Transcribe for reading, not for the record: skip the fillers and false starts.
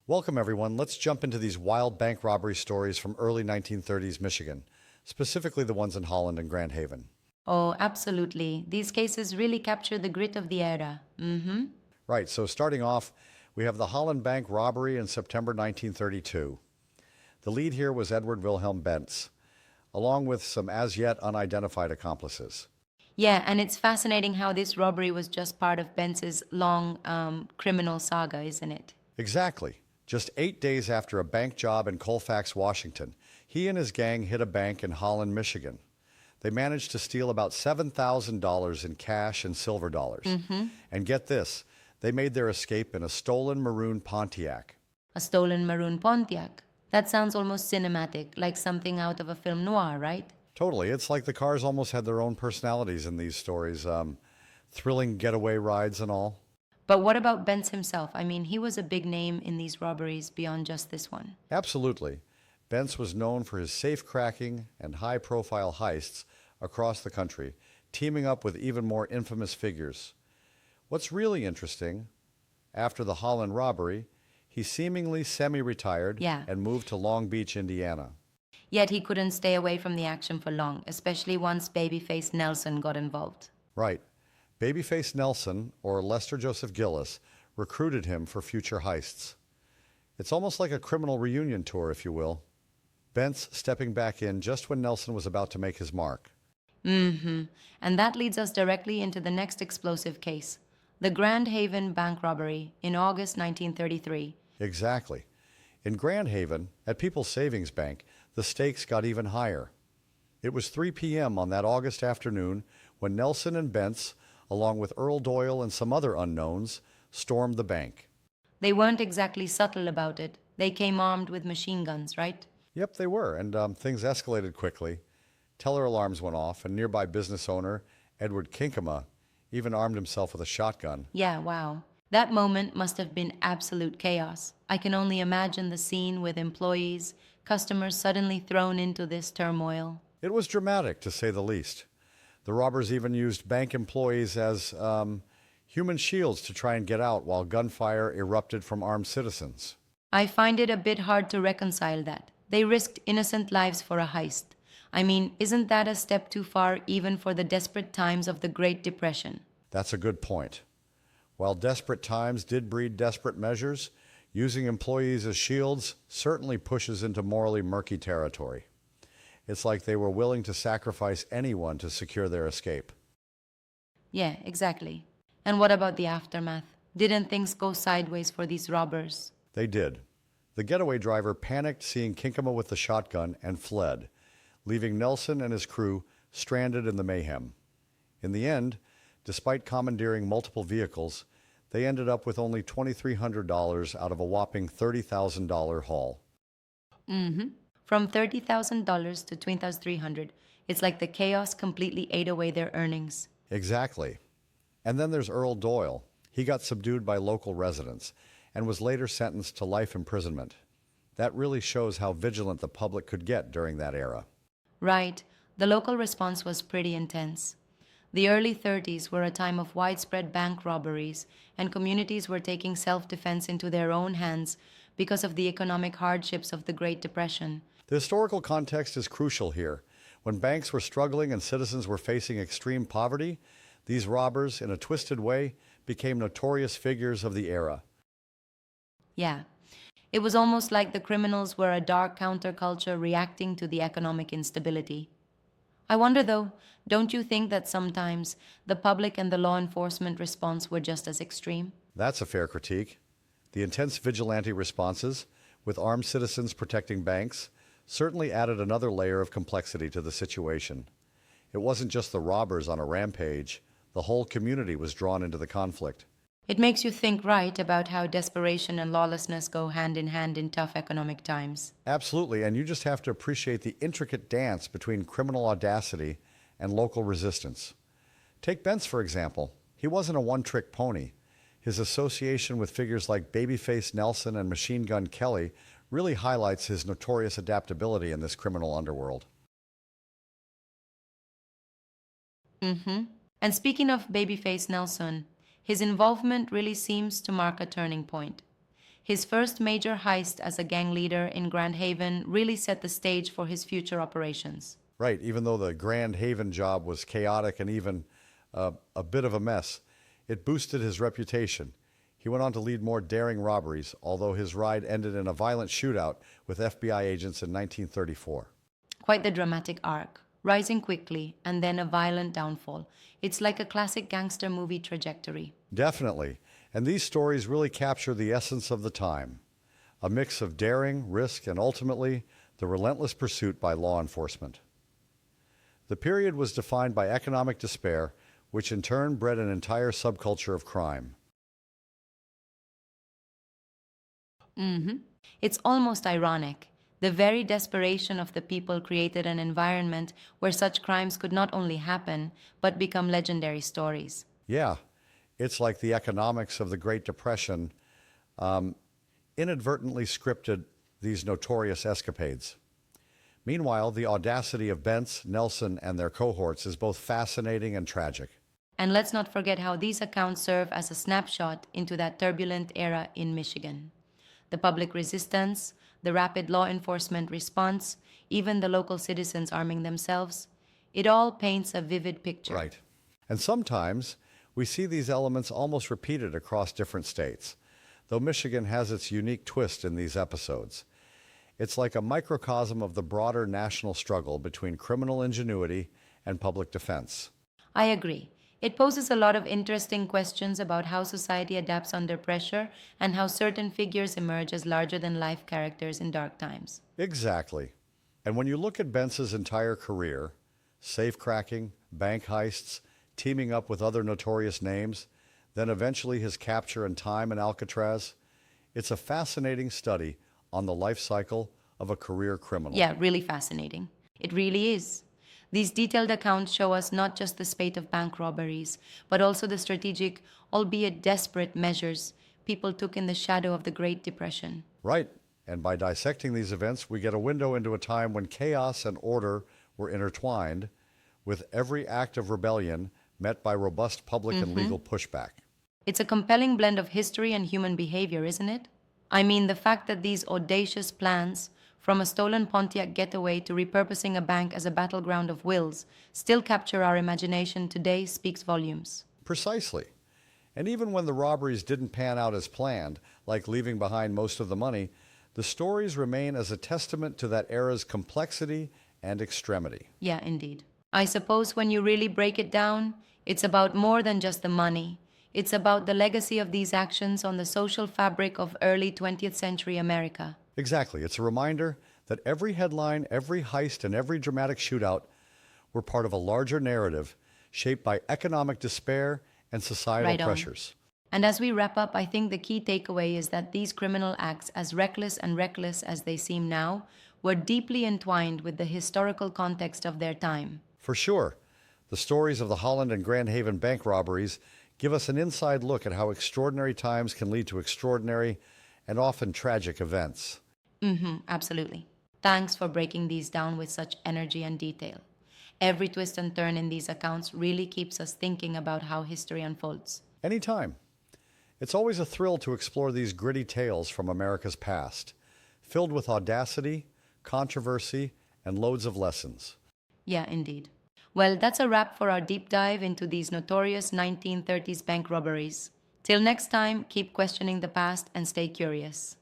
Welcome, everyone. Let's jump into these wild bank robbery stories from early 1930s Michigan, specifically the ones in Holland and Grand Haven. Oh, absolutely. These cases really capture the grit of the era. Mm-hmm. Right, so starting off, we have the Holland Bank robbery in September 1932. The lead here was Edward Wilhelm Bentz, along with some as yet unidentified accomplices. Yeah, and it's fascinating how this robbery was just part of Bentz's long criminal saga, isn't it? Exactly. Just 8 days after a bank job in Colfax, Washington, he and his gang hit a bank in Holland, Michigan. They managed to steal about $7,000 in cash and silver dollars. Mm-hmm. And get this, they made their escape in a stolen maroon Pontiac. A stolen maroon Pontiac. That sounds almost cinematic, like something out of a film noir, right? Totally. It's like the cars almost had their own personalities in these stories. Thrilling getaway rides and all. But what about Bentz himself? I mean, he was a big name in these robberies beyond just this one. Absolutely. Bentz was known for his safe cracking and high profile heists across the country, teaming up with even more infamous figures. What's really interesting, after the Holland robbery, he seemingly semi retired Yeah. and moved to Long Beach, Indiana. Yet he couldn't stay away from the action for long, especially once babyface Nelson got involved. Right. Babyface Nelson, or Lester Joseph Gillis, recruited him for future heists. It's almost like a criminal reunion tour, if you will. Bentz stepping back in just when Nelson was about to make his mark. Mm-hmm. And that leads us directly into the next explosive case, the Grand Haven bank robbery in August 1933. Exactly. In Grand Haven, at People's Savings Bank, the stakes got even higher. It was 3 p.m. on that August afternoon when Nelson and Bentz, along with Earl Doyle and some other unknowns, stormed the bank. They weren't exactly subtle about it. They came armed with machine guns, right? Yep, they were, and things escalated quickly. Teller alarms went off, and nearby business owner Edward Kinkema even armed himself with a shotgun. Yeah, wow. That moment must have been absolute chaos. I can only imagine the scene with employees, customers suddenly thrown into this turmoil. It was dramatic, to say the least. The robbers even used bank employees as human shields to try and get out while gunfire erupted from armed citizens. I find it a bit hard to reconcile that. They risked innocent lives for a heist. I mean, isn't that a step too far even for the desperate times of the Great Depression? That's a good point. While desperate times did breed desperate measures, using employees as shields certainly pushes into morally murky territory. It's like they were willing to sacrifice anyone to secure their escape. Yeah, exactly. And what about the aftermath? Didn't things go sideways for these robbers? They did. The getaway driver panicked seeing Kinkema with the shotgun and fled, leaving Nelson and his crew stranded in the mayhem. In the end, despite commandeering multiple vehicles, they ended up with only $2,300 out of a whopping $30,000 haul. Mm-hmm. From $30,000 to $2,300, it's like the chaos completely ate away their earnings. Exactly. And then there's Earl Doyle. He got subdued by local residents and was later sentenced to life imprisonment. That really shows how vigilant the public could get during that era. Right. The local response was pretty intense. The early 30s were a time of widespread bank robberies, and communities were taking self-defense into their own hands because of the economic hardships of the Great Depression. The historical context is crucial here. When banks were struggling and citizens were facing extreme poverty, these robbers, in a twisted way, became notorious figures of the era. Yeah. It was almost like the criminals were a dark counterculture reacting to the economic instability. I wonder though, don't you think that sometimes the public and the law enforcement response were just as extreme? That's a fair critique. The intense vigilante responses, with armed citizens protecting banks, certainly added another layer of complexity to the situation. It wasn't just the robbers on a rampage, the whole community was drawn into the conflict. It makes you think, right, about how desperation and lawlessness go hand in tough economic times. Absolutely, and you just have to appreciate the intricate dance between criminal audacity and local resistance. Take Bentz, for example. He wasn't a one-trick pony. His association with figures like Babyface Nelson and Machine Gun Kelly really highlights his notorious adaptability in this criminal underworld. Mm-hmm. And speaking of Babyface Nelson, his involvement really seems to mark a turning point. His first major heist as a gang leader in Grand Haven really set the stage for his future operations. Right, even though the Grand Haven job was chaotic and even a bit of a mess, it boosted his reputation. He went on to lead more daring robberies, although his ride ended in a violent shootout with FBI agents in 1934. Quite the dramatic arc, rising quickly and then a violent downfall. It's like a classic gangster movie trajectory. Definitely. And these stories really capture the essence of the time, a mix of daring, risk, and ultimately the relentless pursuit by law enforcement. The period was defined by economic despair, which in turn bred an entire subculture of crime. It's almost ironic. The very desperation of the people created an environment where such crimes could not only happen, but become legendary stories. Yeah, it's like the economics of the Great Depression inadvertently scripted these notorious escapades. Meanwhile, the audacity of Bentz, Nelson, and their cohorts is both fascinating and tragic. And let's not forget how these accounts serve as a snapshot into that turbulent era in Michigan. The public resistance, the rapid law enforcement response, even the local citizens arming themselves, it all paints a vivid picture. Right. And sometimes we see these elements almost repeated across different states, though Michigan has its unique twist in these episodes. It's like a microcosm of the broader national struggle between criminal ingenuity and public defense. I agree. It poses a lot of interesting questions about how society adapts under pressure and how certain figures emerge as larger-than-life characters in dark times. Exactly. And when you look at Bentz's entire career, safe-cracking, bank heists, teaming up with other notorious names, then eventually his capture and time in Alcatraz, it's a fascinating study on the life cycle of a career criminal. Yeah, really fascinating. It really is. These detailed accounts show us not just the spate of bank robberies, but also the strategic, albeit desperate, measures people took in the shadow of the Great Depression. Right. And by dissecting these events, we get a window into a time when chaos and order were intertwined, with every act of rebellion met by robust public and legal pushback. It's a compelling blend of history and human behavior, isn't it? I mean, the fact that these audacious plans, from a stolen Pontiac getaway to repurposing a bank as a battleground of wills, still capture our imagination today speaks volumes. Precisely. And even when the robberies didn't pan out as planned, like leaving behind most of the money, the stories remain as a testament to that era's complexity and extremity. Yeah, indeed. I suppose when you really break it down, it's about more than just the money. It's about the legacy of these actions on the social fabric of early 20th century America. Exactly. It's a reminder that every headline, every heist, and every dramatic shootout were part of a larger narrative shaped by economic despair and societal Right on. pressures. And as we wrap up, I think the key takeaway is that these criminal acts, as reckless as they seem now, were deeply entwined with the historical context of their time. For sure, the stories of the Holland and Grand Haven bank robberies give us an inside look at how extraordinary times can lead to extraordinary and often tragic events. Absolutely. Thanks for breaking these down with such energy and detail. Every twist and turn in these accounts really keeps us thinking about how history unfolds. Anytime. It's always a thrill to explore these gritty tales from America's past, filled with audacity, controversy, and loads of lessons. Yeah, indeed. Well, that's a wrap for our deep dive into these notorious 1930s bank robberies. Till next time, keep questioning the past and stay curious.